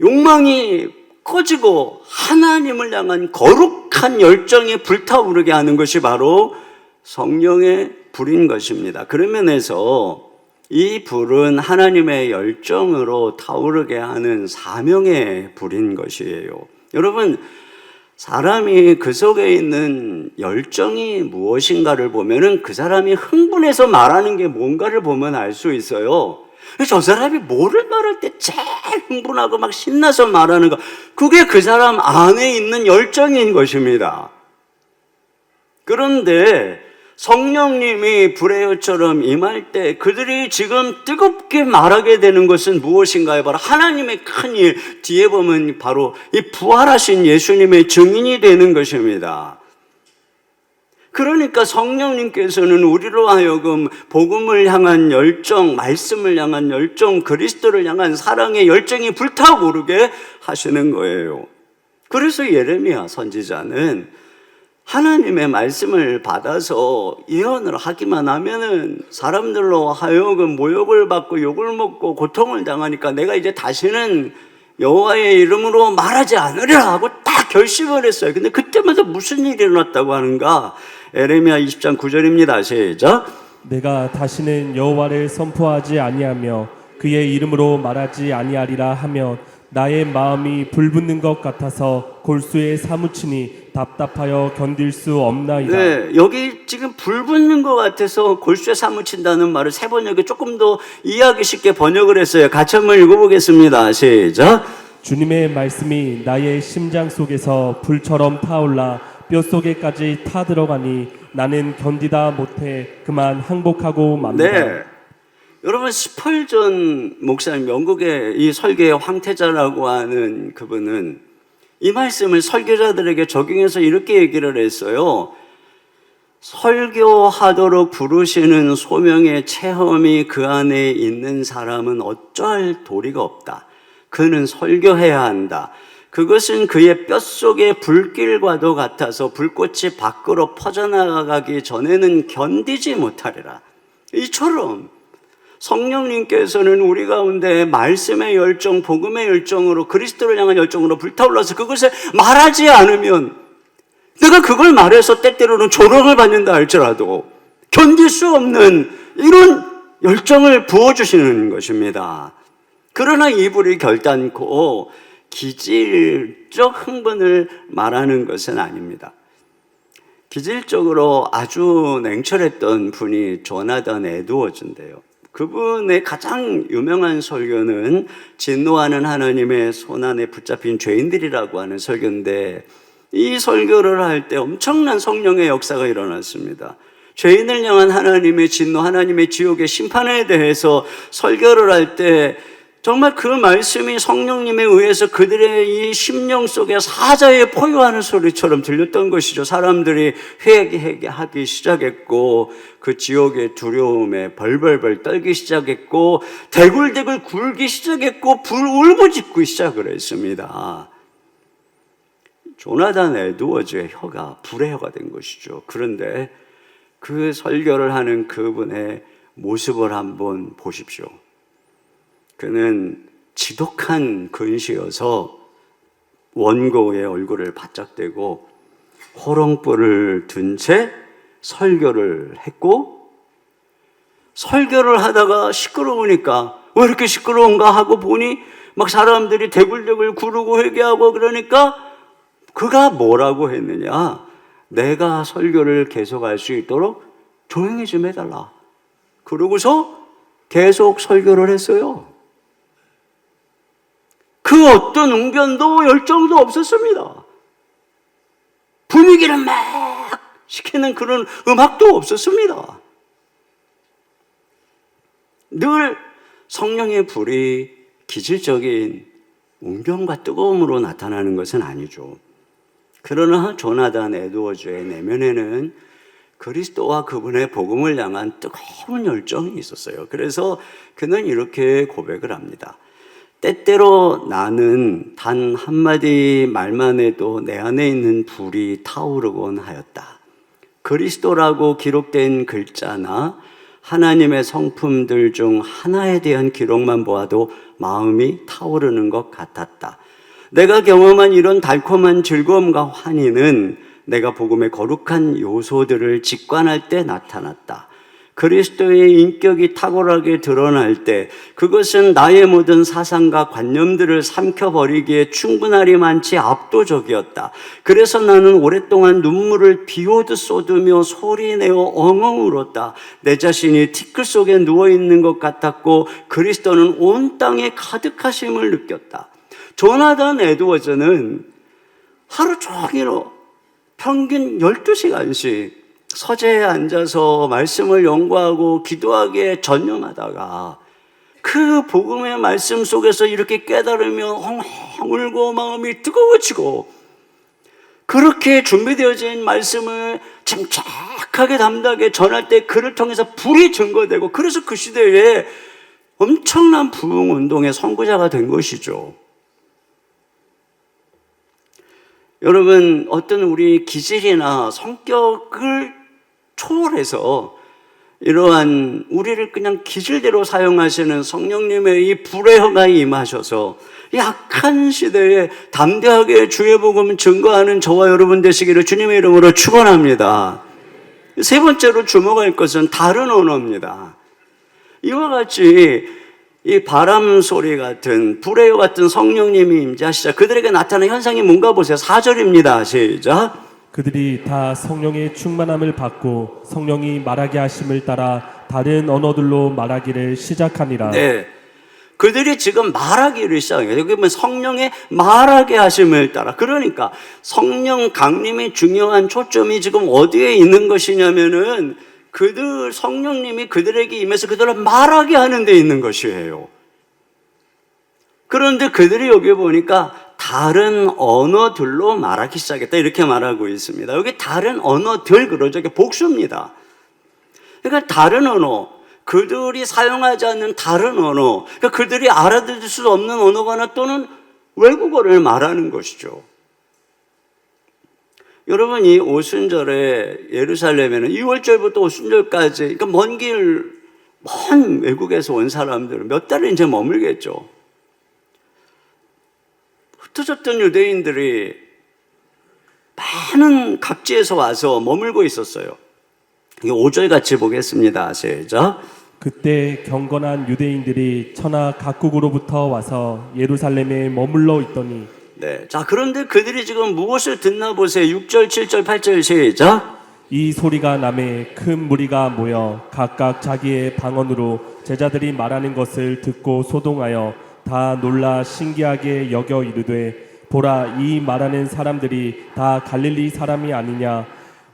욕망이 꺼지고 하나님을 향한 거룩한 열정이 불타오르게 하는 것이 바로 성령의 불인 것입니다. 그런 면에서 이 불은 하나님의 열정으로 타오르게 하는 사명의 불인 것이에요. 여러분, 사람이 그 속에 있는 열정이 무엇인가를 보면은 그 사람이 흥분해서 말하는 게 뭔가를 보면 알 수 있어요. 저 사람이 뭐를 말할 때 제일 흥분하고 막 신나서 말하는 거, 그게 그 사람 안에 있는 열정인 것입니다. 그런데 성령님이 불의 여처럼 임할 때 그들이 지금 뜨겁게 말하게 되는 것은 무엇인가요? 바로 하나님의 큰 일, 뒤에 보면 바로 이 부활하신 예수님의 증인이 되는 것입니다. 그러니까 성령님께서는 우리로 하여금 복음을 향한 열정, 말씀을 향한 열정, 그리스도를 향한 사랑의 열정이 불타오르게 하시는 거예요. 그래서 예레미야 선지자는 하나님의 말씀을 받아서 예언을 하기만 하면은 사람들로 하여금 모욕을 받고 욕을 먹고 고통을 당하니까 내가 이제 다시는 여호와의 이름으로 말하지 않으리라 하고 딱 결심을 했어요. 근데 그때마다 무슨 일이 일어났다고 하는가? 에레미야 20장 9절입니다. 시작. 내가 다시는 여호와를 선포하지 아니하며 그의 이름으로 말하지 아니하리라 하며 나의 마음이 불붙는 것 같아서 골수에 사무치니 답답하여 견딜 수 없나이다. 네, 여기 지금 불 붙는 것 같아서 골수에 사무친다는 말을 세 번역에 조금 더 이해하기 쉽게 번역을 했어요. 같이 한번 읽어보겠습니다. 시작. 주님의 말씀이 나의 심장 속에서 불처럼 타올라 뼛속에까지 타들어가니 나는 견디다 못해 그만 항복하고 맙니다. 네. 여러분, 스펄전 목사님, 영국의 이 설교의 황태자라고 하는 그분은 이 말씀을 설교자들에게 적용해서 이렇게 얘기를 했어요. 설교하도록 부르시는 소명의 체험이 그 안에 있는 사람은 어쩔 도리가 없다. 그는 설교해야 한다. 그것은 그의 뼛속의 불길과도 같아서 불꽃이 밖으로 퍼져나가기 전에는 견디지 못하리라. 이처럼 성령님께서는 우리 가운데 말씀의 열정, 복음의 열정으로 그리스도를 향한 열정으로 불타올라서 그것을 말하지 않으면 내가 그걸 말해서 때때로는 조롱을 받는다 할지라도 견딜 수 없는 이런 열정을 부어주시는 것입니다. 그러나 이 불이 결단코 기질적 흥분을 말하는 것은 아닙니다. 기질적으로 아주 냉철했던 분이 조나단 에드워즈인데요. 그분의 가장 유명한 설교는 진노하는 하나님의 손안에 붙잡힌 죄인들이라고 하는 설교인데 이 설교를 할 때 엄청난 성령의 역사가 일어났습니다. 죄인을 향한 하나님의 진노, 하나님의 지옥의 심판에 대해서 설교를 할 때 정말 그 말씀이 성령님에 의해서 그들의 이 심령 속에 사자에 포효하는 소리처럼 들렸던 것이죠. 사람들이 회개하기 시작했고 그 지옥의 두려움에 벌벌벌 떨기 시작했고 대굴대굴 굴기 시작했고 울부짖고 시작을 했습니다. 조나단 에드워즈의 혀가 불의 혀가 된 것이죠. 그런데 그 설교를 하는 그분의 모습을 한번 보십시오. 그는 지독한 근시여서 원고의 얼굴을 바짝 대고 호롱불을 든 채 설교를 했고 설교를 하다가 시끄러우니까 왜 이렇게 시끄러운가 하고 보니 막 사람들이 대굴대굴 구르고 회개하고 그러니까 그가 뭐라고 했느냐? 내가 설교를 계속할 수 있도록 조용히 좀 해달라. 그러고서 계속 설교를 했어요. 그 어떤 웅변도 열정도 없었습니다. 분위기를 막 시키는 그런 음악도 없었습니다. 늘 성령의 불이 기질적인 웅변과 뜨거움으로 나타나는 것은 아니죠. 그러나 조나단 에드워즈의 내면에는 그리스도와 그분의 복음을 향한 뜨거운 열정이 있었어요. 그래서 그는 이렇게 고백을 합니다. 때때로 나는 단 한마디 말만 해도 내 안에 있는 불이 타오르곤 하였다. 그리스도라고 기록된 글자나 하나님의 성품들 중 하나에 대한 기록만 보아도 마음이 타오르는 것 같았다. 내가 경험한 이런 달콤한 즐거움과 환희는 내가 복음의 거룩한 요소들을 직관할 때 나타났다. 그리스도의 인격이 탁월하게 드러날 때 그것은 나의 모든 사상과 관념들을 삼켜버리기에 충분하리만치 압도적이었다. 그래서 나는 오랫동안 눈물을 비오듯 쏟으며 소리내어 엉엉 울었다. 내 자신이 티끌 속에 누워있는 것 같았고 그리스도는 온 땅에 가득하심을 느꼈다. 조나단 에드워즈는 하루 종일 평균 12시간씩 서재에 앉아서 말씀을 연구하고 기도하기에 전념하다가 그 복음의 말씀 속에서 이렇게 깨달으며 엉엉 울고 마음이 뜨거워지고 그렇게 준비되어진 말씀을 침착하게 담대하게 전할 때 그를 통해서 불이 증거되고 그래서 그 시대에 엄청난 부흥운동의 선구자가 된 것이죠. 여러분, 어떤 우리 기질이나 성격을 초월해서 이러한 우리를 그냥 기질대로 사용하시는 성령님의 이 불의 허가에 임하셔서 약한 시대에 담대하게 주의 복음을 증거하는 저와 여러분 되시기를 주님의 이름으로 축원합니다. 세 번째로 주목할 것은 다른 언어입니다. 이와 같이 이 바람 소리 같은 불의 같은 성령님이 임재하시자 그들에게 나타난 현상이 뭔가 보세요. 4절입니다. 시작. 그들이 다 성령의 충만함을 받고 성령이 말하게 하심을 따라 다른 언어들로 말하기를 시작하니라. 네, 그들이 지금 말하기를 시작해요. 여기 보면 성령의 말하게 하심을 따라. 그러니까 성령 강림의 중요한 초점이 지금 어디에 있는 것이냐면은 성령님이 그들에게 임해서 그들을 말하게 하는 데 있는 것이에요. 그런데 그들이 여기 보니까 다른 언어들로 말하기 시작했다 이렇게 말하고 있습니다. 여기 다른 언어들 그러죠. 이게 복수입니다. 그러니까 다른 언어, 그들이 사용하지 않는 다른 언어, 그러니까 그들이 알아들을 수 없는 언어거나 또는 외국어를 말하는 것이죠. 여러분, 이 오순절에 예루살렘에는 2월절부터 오순절까지, 그러니까 먼 외국에서 온 사람들은 몇 달을 이제 머물겠죠. 흩어졌던 유대인들이 많은 각지에서 와서 머물고 있었어요. 이게 5절 같이 보겠습니다. 시작. 그때 경건한 유대인들이 천하 각국으로부터 와서 예루살렘에 머물러 있더니 네. 자, 그런데 그들이 지금 무엇을 듣나 보세요. 6절, 7절, 8절 시작. 이 소리가 남에 큰 무리가 모여 각각 자기의 방언으로 제자들이 말하는 것을 듣고 소동하여 다 놀라 신기하게 여겨 이르되 보라 이 말하는 사람들이 다 갈릴리 사람이 아니냐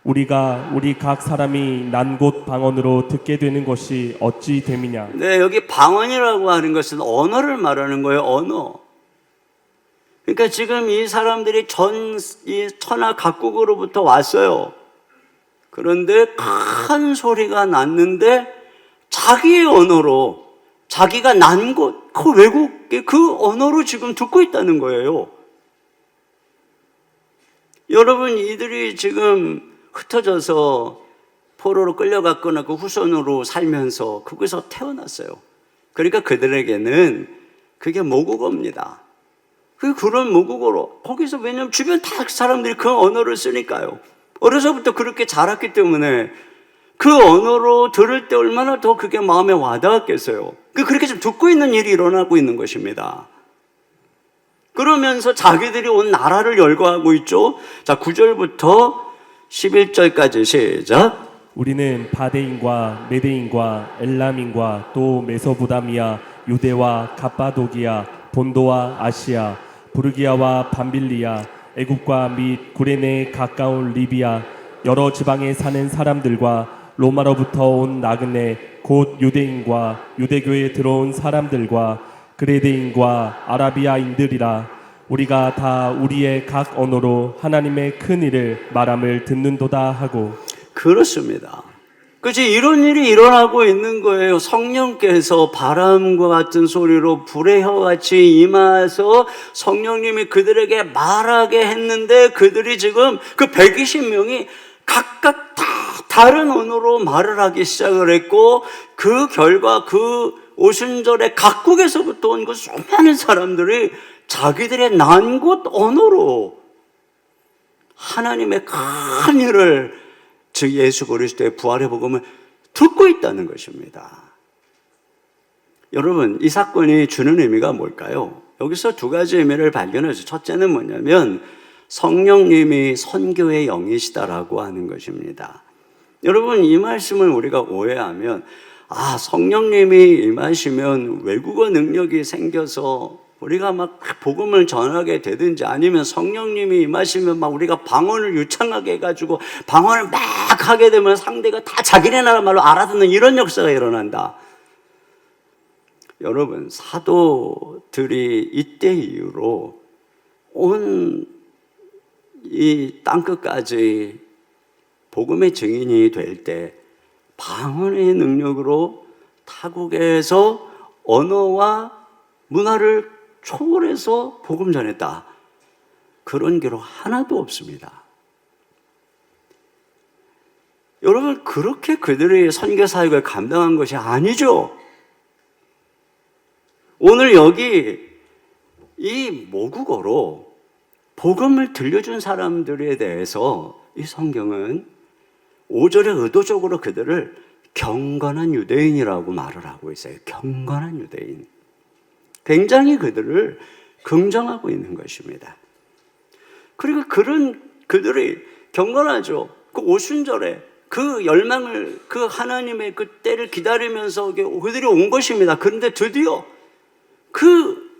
우리가 우리 각 사람이 난 곳 방언으로 듣게 되는 것이 어찌 됨이냐. 네, 여기 방언이라고 하는 것은 언어를 말하는 거예요. 언어. 그러니까 지금 이 사람들이 이 천하 각국으로부터 왔어요. 그런데 큰 소리가 났는데 자기의 언어로 자기가 난 곳, 그 외국의 그 언어로 지금 듣고 있다는 거예요. 여러분, 이들이 지금 흩어져서 포로로 끌려갔거나 그 후손으로 살면서 거기서 태어났어요. 그러니까 그들에게는 그게 모국어입니다. 그런 모국어로 거기서 왜냐하면 주변 다 사람들이 그 언어를 쓰니까요. 어려서부터 그렇게 자랐기 때문에 그 언어로 들을 때 얼마나 더 그게 마음에 와닿았겠어요. 그렇게 좀 듣고 있는 일이 일어나고 있는 것입니다. 그러면서 자기들이 온 나라를 열거하고 있죠. 자, 9절부터 11절까지 시작. 우리는 바데인과 메데인과 엘람인과 또 메소부다미아 유대와 갑바도기아 본도와 아시아 부르기아와 밤빌리아 애국과 및 구레네에 가까운 리비아 여러 지방에 사는 사람들과 로마로부터 온 나그네 곧 유대인과 유대교에 들어온 사람들과 그레데인과 아라비아인들이라 우리가 다 우리의 각 언어로 하나님의 큰 일을 말함을 듣는도다 하고. 그렇습니다. 그치, 이런 일이 일어나고 있는 거예요. 성령께서 바람과 같은 소리로 불의 혀같이 임하서 성령님이 그들에게 말하게 했는데 그들이 지금 그 120명이 각각 다 다른 언어로 말을 하기 시작을 했고 그 결과 그 오순절에 각국에서부터 온 그 수많은 사람들이 자기들의 난 곳 언어로 하나님의 큰 일을 즉 예수 그리스도의 부활의 복음을 듣고 있다는 것입니다. 여러분, 이 사건이 주는 의미가 뭘까요? 여기서 두 가지 의미를 발견해서 첫째는 뭐냐면 성령님이 선교의 영이시다라고 하는 것입니다. 여러분, 이 말씀을 우리가 오해하면 성령님이 임하시면 외국어 능력이 생겨서 우리가 막 복음을 전하게 되든지 아니면 성령님이 임하시면 막 우리가 방언을 유창하게 해가지고 방언을 막 하게 되면 상대가 다 자기네 나라 말로 알아듣는 이런 역사가 일어난다. 여러분, 사도들이 이때 이후로 온 이 땅끝까지 복음의 증인이 될 때 방언의 능력으로 타국에서 언어와 문화를 초월해서 복음 전했다. 그런 기록 하나도 없습니다. 여러분, 그렇게 그들의 선교 사역을 감당한 것이 아니죠. 오늘 여기 이 모국어로 복음을 들려준 사람들에 대해서 이 성경은 5절에 의도적으로 그들을 경건한 유대인이라고 말을 하고 있어요. 경건한 유대인. 굉장히 그들을 긍정하고 있는 것입니다. 그리고 그들이 경건하죠. 그 오순절에 그 열망을, 그 하나님의 그 때를 기다리면서 그들이 온 것입니다. 그런데 드디어 그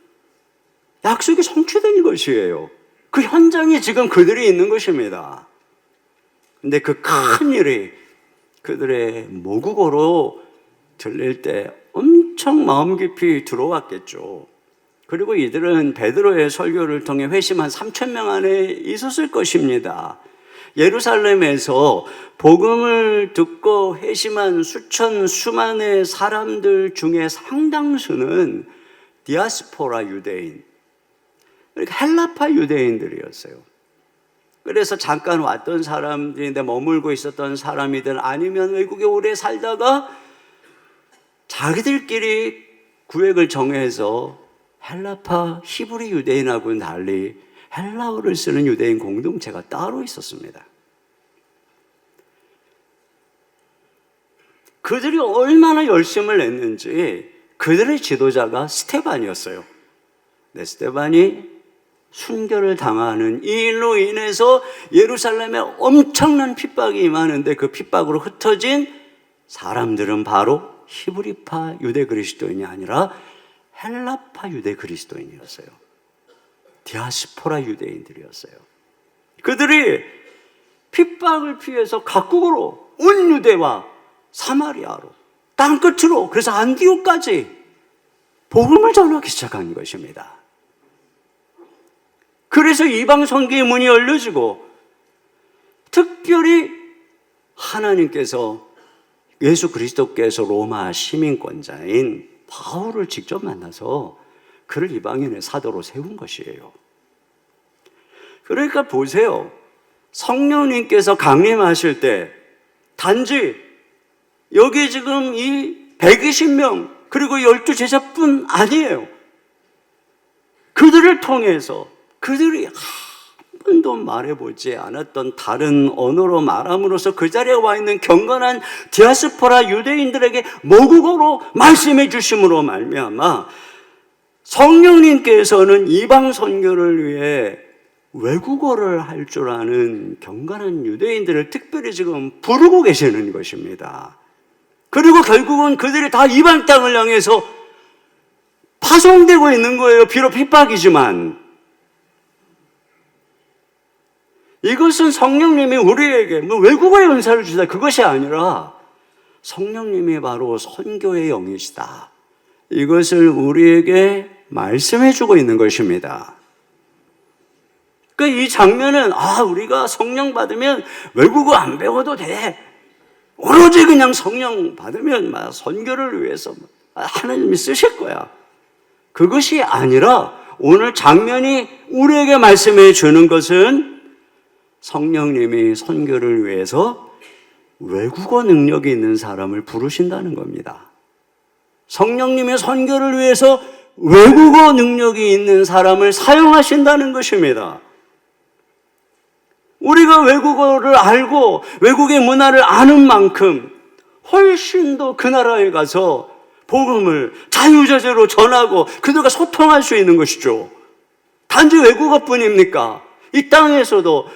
약속이 성취된 것이에요. 그 현장에 지금 그들이 있는 것입니다. 근데 그 큰 일이 그들의 모국어로 들릴 때 엄청 마음 깊이 들어왔겠죠. 그리고 이들은 베드로의 설교를 통해 회심한 3,000명 안에 있었을 것입니다. 예루살렘에서 복음을 듣고 회심한 수만의 사람들 중에 상당수는 디아스포라 유대인, 그러니까 헬라파 유대인들이었어요. 그래서 잠깐 왔던 사람들인데 머물고 있었던 사람이든 아니면 외국에 오래 살다가 자기들끼리 구획을 정해서 헬라파 히브리 유대인하고는 달리 헬라어를 쓰는 유대인 공동체가 따로 있었습니다. 그들이 얼마나 열심을 냈는지 그들의 지도자가 스데반이었어요. 네, 스데반이 순교를 당하는 이 일로 인해서 예루살렘에 엄청난 핍박이 임하는데 그 핍박으로 흩어진 사람들은 바로 히브리파 유대 그리스도인이 아니라 헬라파 유대 그리스도인이었어요. 디아스포라 유대인들이었어요. 그들이 핍박을 피해서 각국으로 온 유대와 사마리아로 땅끝으로, 그래서 안디옥까지 복음을 전하기 시작한 것입니다. 그래서 이방 선교의 문이 열려지고 특별히 하나님께서, 예수 그리스도께서 로마 시민권자인 바울을 직접 만나서 그를 이방인의 사도로 세운 것이에요. 그러니까 보세요. 성령님께서 강림하실 때 단지 여기 지금 이 120명 그리고 12제자뿐 아니에요. 그들을 통해서 그들이 한 번도 말해보지 않았던 다른 언어로 말함으로써 그 자리에 와 있는 경건한 디아스포라 유대인들에게 모국어로 말씀해 주심으로 말미암아 성령님께서는 이방 선교를 위해 외국어를 할 줄 아는 경건한 유대인들을 특별히 지금 부르고 계시는 것입니다. 그리고 결국은 그들이 다 이방 땅을 향해서 파송되고 있는 거예요. 비록 핍박이지만. 이것은 성령님이 우리에게 외국어의 은사를 주다 그것이 아니라 성령님이 바로 선교의 영이시다. 이것을 우리에게 말씀해 주고 있는 것입니다. 그러니까 이 장면은 우리가 성령 받으면 외국어 안 배워도 돼. 오로지 그냥 성령 받으면 선교를 위해서 하나님이 쓰실 거야. 그것이 아니라 오늘 장면이 우리에게 말씀해 주는 것은 성령님이 선교를 위해서 외국어 능력이 있는 사람을 부르신다는 겁니다. 성령님의 선교를 위해서 외국어 능력이 있는 사람을 사용하신다는 것입니다. 우리가 외국어를 알고 외국의 문화를 아는 만큼 훨씬 더 그 나라에 가서 복음을 자유자재로 전하고 그들과 소통할 수 있는 것이죠. 단지 외국어뿐입니까? 이 땅에서도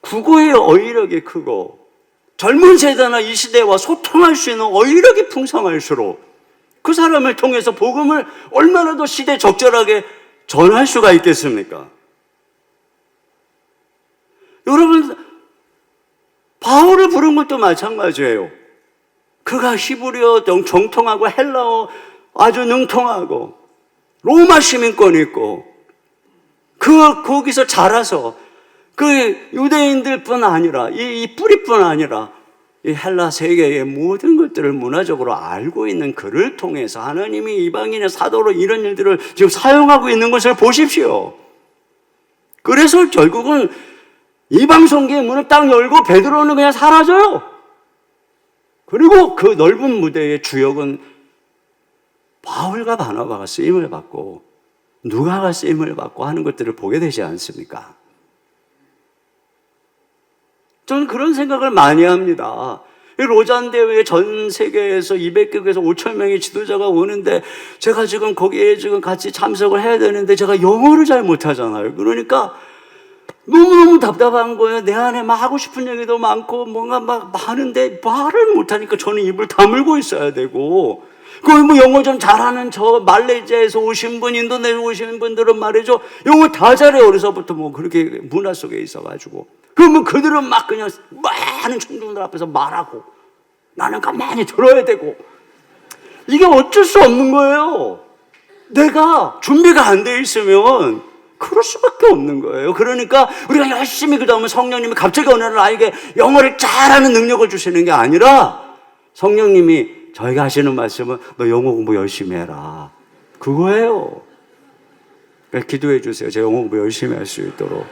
국어의 어휘력이 크고 젊은 세대나 이 시대와 소통할 수 있는 어휘력이 풍성할수록 그 사람을 통해서 복음을 얼마나 더 시대 적절하게 전할 수가 있겠습니까? 여러분, 바울을 부른 것도 마찬가지예요. 그가 히브리어 정통하고 헬라어 아주 능통하고 로마 시민권이 있고 거기서 자라서 그 유대인들뿐 아니라 이 뿌리뿐 아니라 이 헬라 세계의 모든 것들을 문화적으로 알고 있는 그를 통해서 하나님이 이방인의 사도로 이런 일들을 지금 사용하고 있는 것을 보십시오. 그래서 결국은 이방 성계의 문을 딱 열고 베드로는 그냥 사라져요. 그리고 그 넓은 무대의 주역은 바울과 바나바가 쓰임을 받고 누가가 쓰임을 받고 하는 것들을 보게 되지 않습니까? 저는 그런 생각을 많이 합니다. 로잔 대회에 전 세계에서 200개국에서 5천 명의 지도자가 오는데 제가 지금 거기에 지금 같이 참석을 해야 되는데 제가 영어를 잘 못하잖아요. 그러니까 너무너무 답답한 거예요. 내 안에 막 하고 싶은 얘기도 많고 뭔가 막 많은데 말을 못하니까 저는 입을 다물고 있어야 되고, 그 뭐 영어 좀 잘하는 저 말레이시아에서 오신 분, 인도네시아 오신 분들은 말이죠, 영어 다 잘해요. 어려서부터 뭐 그렇게 문화 속에 있어가지고. 그러면 그들은 막 그냥 많은 청중들 앞에서 말하고 나는 가만히 들어야 되고, 이게 어쩔 수 없는 거예요. 내가 준비가 안 돼 있으면 그럴 수밖에 없는 거예요. 그러니까 우리가 열심히 기도하면 성령님이 갑자기 어느 날 나에게 영어를 잘하는 능력을 주시는 게 아니라 성령님이 저희가 하시는 말씀은 너 영어 공부 열심히 해라, 그거예요. 그러니까 기도해 주세요. 제가 영어 공부 열심히 할 수 있도록.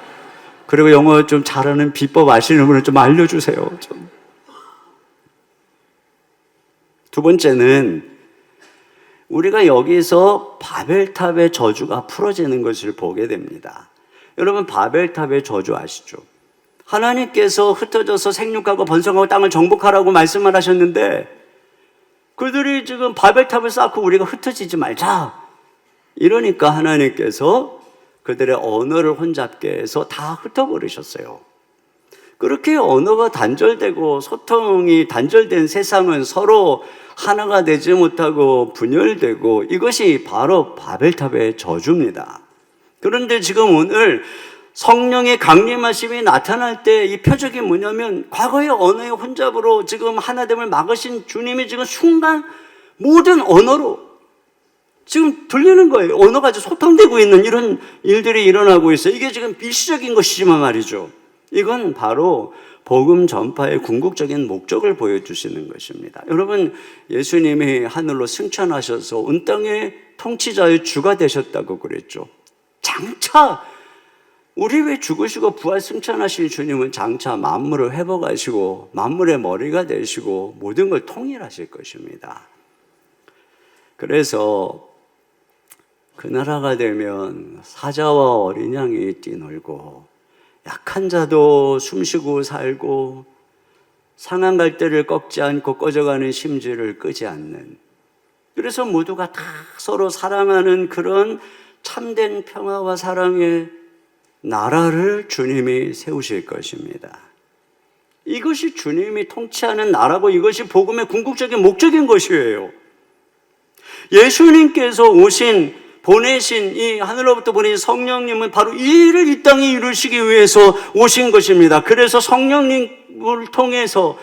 그리고 영어 좀 잘하는 비법 아시는 분은 좀 알려주세요. 좀. 두 번째는 우리가 여기서 바벨탑의 저주가 풀어지는 것을 보게 됩니다. 여러분, 바벨탑의 저주 아시죠? 하나님께서 흩어져서 생육하고 번성하고 땅을 정복하라고 말씀을 하셨는데 그들이 지금 바벨탑을 쌓고 우리가 흩어지지 말자 이러니까 하나님께서 그들의 언어를 혼잡게 해서 다 흩어버리셨어요. 그렇게 언어가 단절되고 소통이 단절된 세상은 서로 하나가 되지 못하고 분열되고, 이것이 바로 바벨탑의 저주입니다. 그런데 지금 오늘 성령의 강림하심이 나타날 때 이 표적이 뭐냐면, 과거의 언어의 혼잡으로 지금 하나됨을 막으신 주님이 지금 순간 모든 언어로 지금 들리는 거예요. 언어가 소통되고 있는 이런 일들이 일어나고 있어요. 이게 지금 일시적인 것이지만 말이죠, 이건 바로 복음 전파의 궁극적인 목적을 보여주시는 것입니다. 여러분, 예수님이 하늘로 승천하셔서 온 땅의 통치자의 주가 되셨다고 그랬죠. 장차 우리 왜 죽으시고 부활 승천하신 주님은 장차 만물을 회복하시고 만물의 머리가 되시고 모든 걸 통일하실 것입니다. 그래서 그 나라가 되면 사자와 어린 양이 뛰놀고 약한 자도 숨쉬고 살고 상한 갈대를 꺾지 않고 꺼져가는 심지를 끄지 않는, 그래서 모두가 다 서로 사랑하는 그런 참된 평화와 사랑의 나라를 주님이 세우실 것입니다. 이것이 주님이 통치하는 나라고 이것이 복음의 궁극적인 목적인 것이에요. 예수님께서 보내신 이 하늘로부터 보내신 성령님은 바로 이 일을 이 땅에 이루시기 위해서 오신 것입니다. 그래서 성령님을 통해서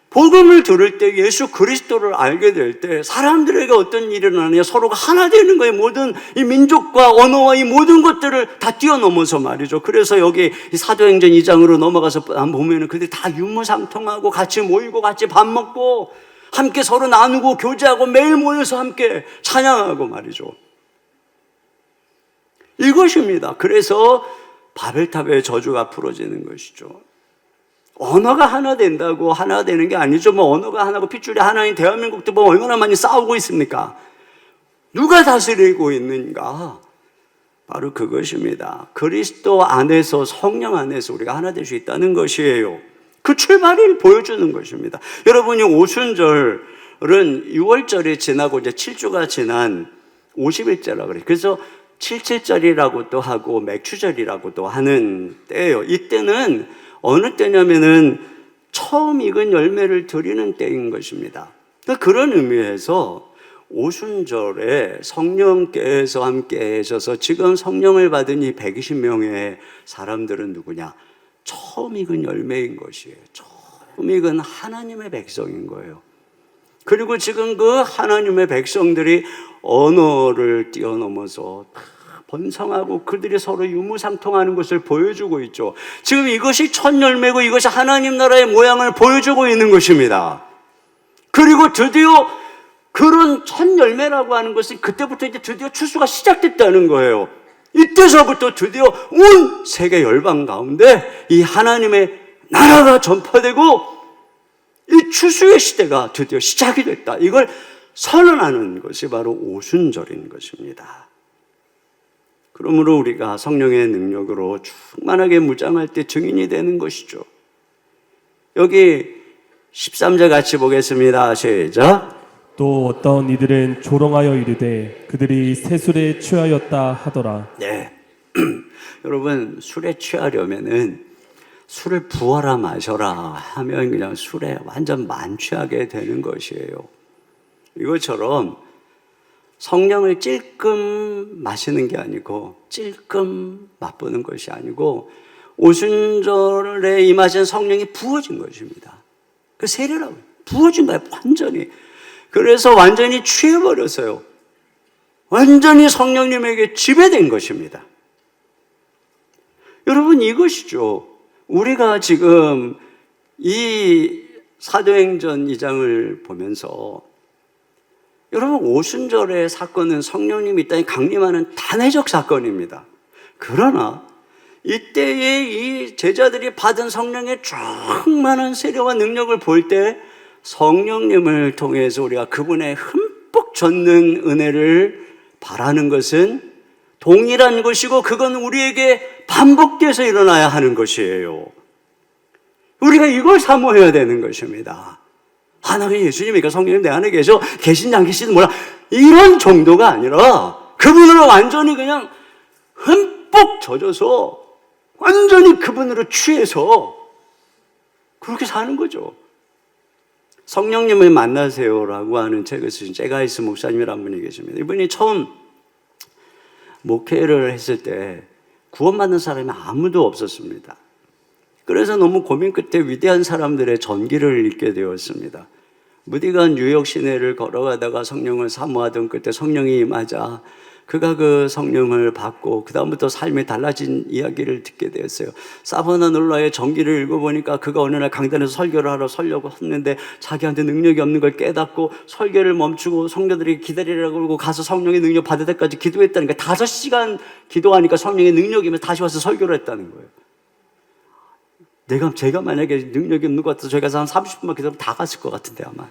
복음을 들을 때, 예수 그리스도를 알게 될 때 사람들에게 어떤 일이 일어나느냐, 서로가 하나 되는 거예요. 모든 이 민족과 언어와 이 모든 것들을 다 뛰어넘어서 말이죠. 그래서 여기 사도행전 2장으로 넘어가서 보면은 그들이 다 유무상통하고 같이 모이고 같이 밥 먹고 함께 서로 나누고 교제하고 매일 모여서 함께 찬양하고 말이죠. 이것입니다. 그래서 바벨탑의 저주가 풀어지는 것이죠. 언어가 하나 된다고 하나 되는 게 아니죠. 뭐 언어가 하나고 핏줄이 하나인 대한민국도 뭐 얼마나 많이 싸우고 있습니까? 누가 다스리고 있는가? 바로 그것입니다. 그리스도 안에서, 성령 안에서 우리가 하나 될 수 있다는 것이에요. 그 출발을 보여주는 것입니다. 여러분이 오순절은 6월절이 지나고 이제 7주가 지난 50일째라고 그래요. 그래서 77절이라고도 하고 맥추절이라고도 하는 때예요. 이때는 어느 때냐면은 처음 익은 열매를 드리는 때인 것입니다. 그런 의미에서 오순절에 성령께서 함께 하셔서 지금 성령을 받은 이 120명의 사람들은 누구냐? 처음 익은 열매인 것이에요. 처음 익은 하나님의 백성인 거예요. 그리고 지금 그 하나님의 백성들이 언어를 뛰어넘어서 번성하고 그들이 서로 유무상통하는 것을 보여주고 있죠. 지금 이것이 첫 열매고 이것이 하나님 나라의 모양을 보여주고 있는 것입니다. 그리고 드디어 그런 첫 열매라고 하는 것은 그때부터 이제 드디어 추수가 시작됐다는 거예요. 이때서부터 드디어 온 세계 열방 가운데 이 하나님의 나라가 전파되고 이 추수의 시대가 드디어 시작이 됐다. 이걸 선언하는 것이 바로 오순절인 것입니다. 그러므로 우리가 성령의 능력으로 충만하게 무장할 때 증인이 되는 것이죠. 여기 13절 같이 보겠습니다. 시작. 또 어떤 이들은 조롱하여 이르되 그들이 새술에 취하였다 하더라. 네. 여러분, 술에 취하려면은 술을 부어라 마셔라 하면 그냥 술에 완전 만취하게 되는 것이에요. 이것처럼 성령을 찔끔 마시는 게 아니고 찔끔 맛보는 것이 아니고 오순절에 임하신 성령이 부어진 것입니다. 그 세례라고 부어진 거예요. 완전히. 그래서 완전히 취해버렸어요. 완전히 성령님에게 지배된 것입니다. 여러분, 이것이죠. 우리가 지금 이 사도행전 2장을 보면서 여러분, 오순절의 사건은 성령님이 이 땅에 강림하는 단회적 사건입니다. 그러나 이때에 이 제자들이 받은 성령의 충만한 세례와 능력을 볼 때 성령님을 통해서 우리가 그분의 흠뻑 젖는 은혜를 바라는 것은 동일한 것이고 그건 우리에게 반복돼서 일어나야 하는 것이에요. 우리가 이걸 사모해야 되는 것입니다. 하나님 예수님이니까 성령님 내 안에 계신지 안 계신지 몰라. 이런 정도가 아니라 그분으로 완전히 그냥 흠뻑 젖어서 완전히 그분으로 취해서 그렇게 사는 거죠. 성령님을 만나세요라고 하는 책을 쓰신 제가이스 목사님이라는 분이 계십니다. 이분이 처음 목회를 했을 때 구원받는 사람이 아무도 없었습니다. 그래서 너무 고민 끝에 위대한 사람들의 전기를 읽게 되었습니다. 무디가 뉴욕 시내를 걸어가다가 성령을 사모하던 그때 성령이 임하자 그가 그 성령을 받고 그 다음부터 삶이 달라진 이야기를 듣게 되었어요. 사바나놀라의 전기를 읽어보니까 그가 어느 날 강단에서 설교를 하러 서려고 했는데 자기한테 능력이 없는 걸 깨닫고 설교를 멈추고 성도들이 기다리라고 그러고 가서 성령의 능력 받을 때까지 기도했다는 거예요. 5시간 기도하니까 성령의 능력이 임해서 다시 와서 설교를 했다는 거예요. 제가 만약에 능력이 없는 것 같아서 저희 가서 한 30분만 기다리면 다 갔을 것 같은데 아마.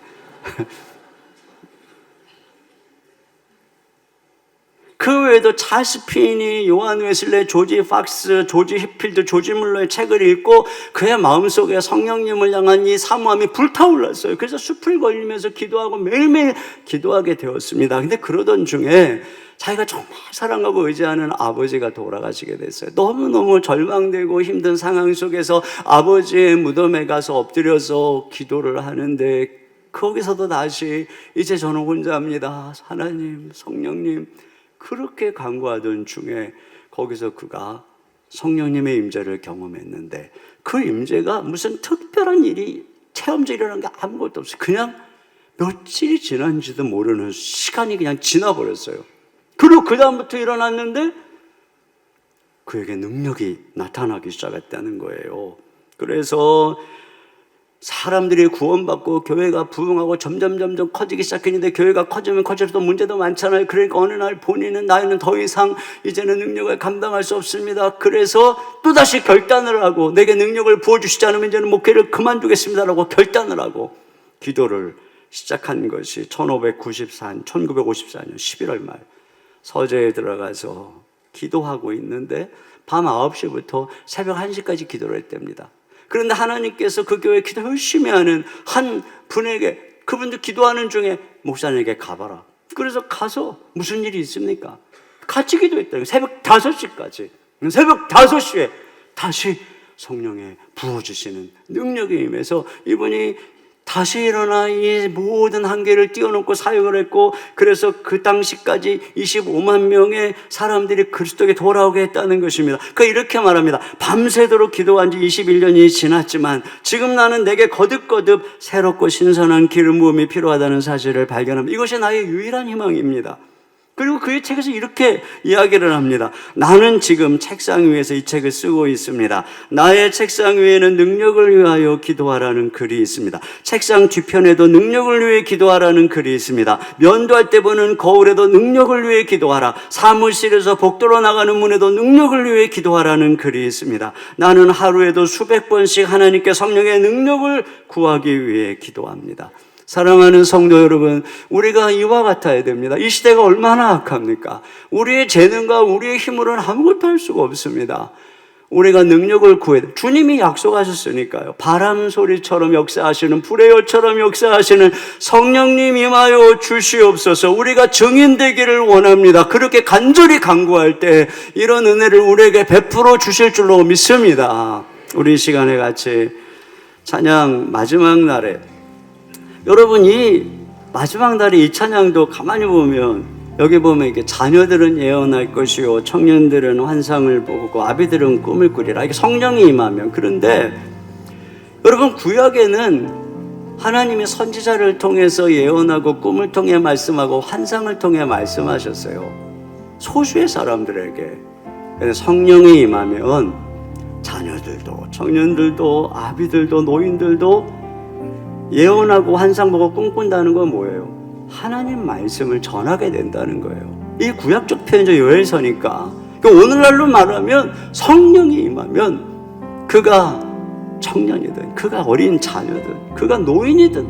그 외에도 찰스 피니, 요한 웨슬레, 조지 팍스, 조지 히필드, 조지 물러의 책을 읽고 그의 마음속에 성령님을 향한 이 사모함이 불타올랐어요. 그래서 숲을 걸리면서 기도하고 매일매일 기도하게 되었습니다. 근데 그러던 중에 자기가 정말 사랑하고 의지하는 아버지가 돌아가시게 됐어요. 너무너무 절망되고 힘든 상황 속에서 아버지의 무덤에 가서 엎드려서 기도를 하는데 거기서도 다시 이제 저는 혼자입니다. 하나님, 성령님 그렇게 간구하던 중에 거기서 그가 성령님의 임재를 경험했는데 그 임재가 무슨 특별한 일이 체험적으로 일어난 게 아무것도 없어요. 그냥 며칠이 지난지도 모르는 시간이 그냥 지나버렸어요. 그리고 그 다음부터 일어났는데 그에게 능력이 나타나기 시작했다는 거예요. 그래서 사람들이 구원받고 교회가 부흥하고 점점 커지기 시작했는데 교회가 커지면 커질수록 문제도 많잖아요. 그러니까 어느 날 본인은 나이는 더 이상 이제는 능력을 감당할 수 없습니다. 그래서 또다시 결단을 하고 내게 능력을 부어주시지 않으면 이제는 목회를 그만두겠습니다라고 결단을 하고 기도를 시작한 것이 1954년 11월 말 서재에 들어가서 기도하고 있는데 밤 9시부터 새벽 1시까지 기도를 했답니다. 그런데 하나님께서 그 교회 기도 열심히 하는 한 분에게 그분들 기도하는 중에 목사님에게 가봐라. 그래서 가서 무슨 일이 있습니까? 같이 기도했다. 새벽 5시까지. 새벽 5시에 다시 성령의 부어주시는 능력이 임해서 이분이 다시 일어나 이 모든 한계를 뛰어넘고 사역을 했고 그래서 그 당시까지 25만 명의 사람들이 그리스도에게 돌아오게 했다는 것입니다. 그러니까 이렇게 말합니다. 밤새도록 기도한 지 21년이 지났지만 지금 나는 내게 거듭거듭 새롭고 신선한 기름 부음이 필요하다는 사실을 발견합니다. 이것이 나의 유일한 희망입니다. 그리고 그의 책에서 이렇게 이야기를 합니다. 나는 지금 책상 위에서 이 책을 쓰고 있습니다. 나의 책상 위에는 능력을 위하여 기도하라는 글이 있습니다. 책상 뒤편에도 능력을 위해 기도하라는 글이 있습니다. 면도할 때 보는 거울에도 능력을 위해 기도하라. 사무실에서 복도로 나가는 문에도 능력을 위해 기도하라는 글이 있습니다. 나는 하루에도 수백 번씩 하나님께 성령의 능력을 구하기 위해 기도합니다. 사랑하는 성도 여러분, 우리가 이와 같아야 됩니다. 이 시대가 얼마나 악합니까? 우리의 재능과 우리의 힘으로는 아무것도 할 수가 없습니다. 우리가 능력을 구해야 돼. 주님이 약속하셨으니까요. 바람 소리처럼 역사하시는, 불의 여처럼 역사하시는 성령님 임하여 주시옵소서. 우리가 증인되기를 원합니다. 그렇게 간절히 간구할 때 이런 은혜를 우리에게 베풀어 주실 줄로 믿습니다. 우리 이 시간에 같이 찬양 마지막 날에, 여러분, 이 마지막 날에 이 찬양도 가만히 보면, 여기 보면 이게 자녀들은 예언할 것이요, 청년들은 환상을 보고, 아비들은 꿈을 꾸리라. 이게 성령이 임하면. 그런데 여러분, 구약에는 하나님이 선지자를 통해서 예언하고, 꿈을 통해 말씀하고, 환상을 통해 말씀하셨어요. 소수의 사람들에게. 근데 성령이 임하면 자녀들도, 청년들도, 아비들도, 노인들도 예언하고 환상 보고 꿈꾼다는 건 뭐예요? 하나님 말씀을 전하게 된다는 거예요. 이 구약적 표현적 요엘서니까. 오늘날로 말하면 성령이 임하면 그가 청년이든 그가 어린 자녀든 그가 노인이든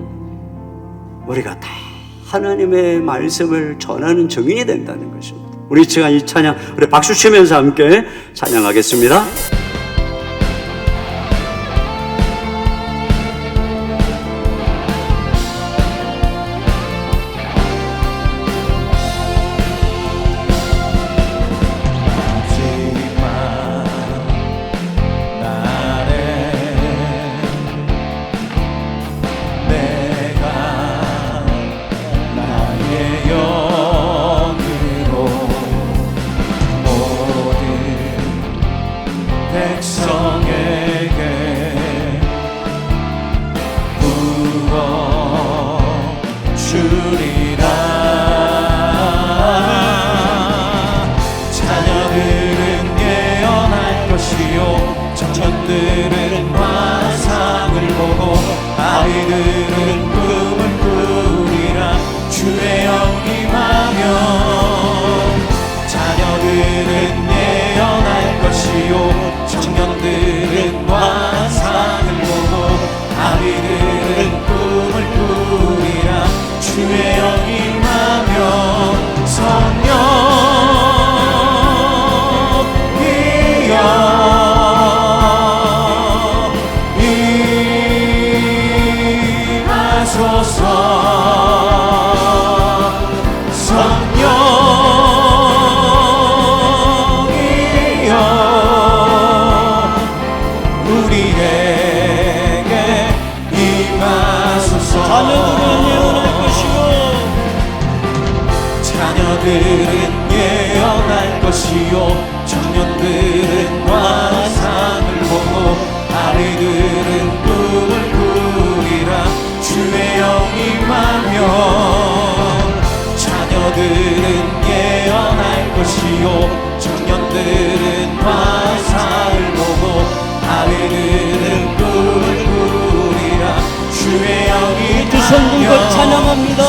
우리가 다 하나님의 말씀을 전하는 증인이 된다는 것입니다. 우리 시간 이 찬양 우리 박수 치면서 함께 찬양하겠습니다. 청년들은 환상을 보고 아이들은 꿈을 꾸리라. 주의 영이 임하면 자녀들은 예언할 것이요, 청년들은 환상을 보고 아이들은 꿈을 꾸리라. 주의 영이 임하면 성령이여 자녀들은 예언할 것이요, 청년들은 환상을 보고 아이들은 꿈을 꾸리라. 주의 영이 임하면 자녀들은 예언할 것이요, 청년들은 환상을 보고 아이들은 꿈을 꾸리라. 주의 영이 두 손 들고 찬양합니다.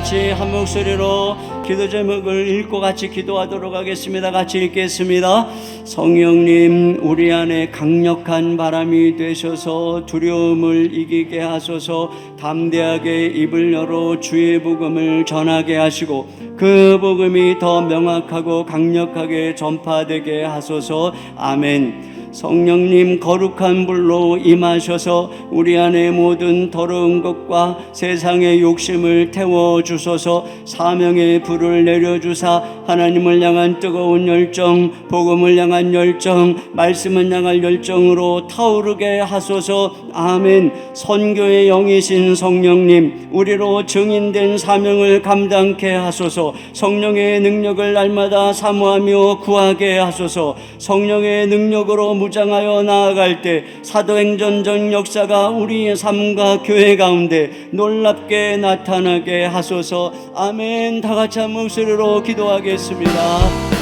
같이 한 목소리로 기도 제목을 읽고 같이 기도하도록 하겠습니다. 같이 읽겠습니다. 성령님, 우리 안에 강력한 바람이 되셔서 두려움을 이기게 하소서. 담대하게 입을 열어 주의 복음을 전하게 하시고 그 복음이 더 명확하고 강력하게 전파되게 하소서. 아멘. 성령님, 거룩한 불로 임하셔서 우리 안에 모든 더러운 것과 세상의 욕심을 태워주소서. 사명의 불을 내려주사 하나님을 향한 뜨거운 열정, 복음을 향한 열정, 말씀을 향한 열정으로 타오르게 하소서. 아멘. 선교의 영이신 성령님, 우리로 증인된 사명을 감당케 하소서. 성령의 능력을 날마다 사모하며 구하게 하소서. 성령의 능력으로 무장하여 나아갈 때 사도행전적 역사가 우리의 삶과 교회 가운데 놀랍게 나타나게 하소서. 아멘. 다 같이 한 목소리로 기도하겠습니다.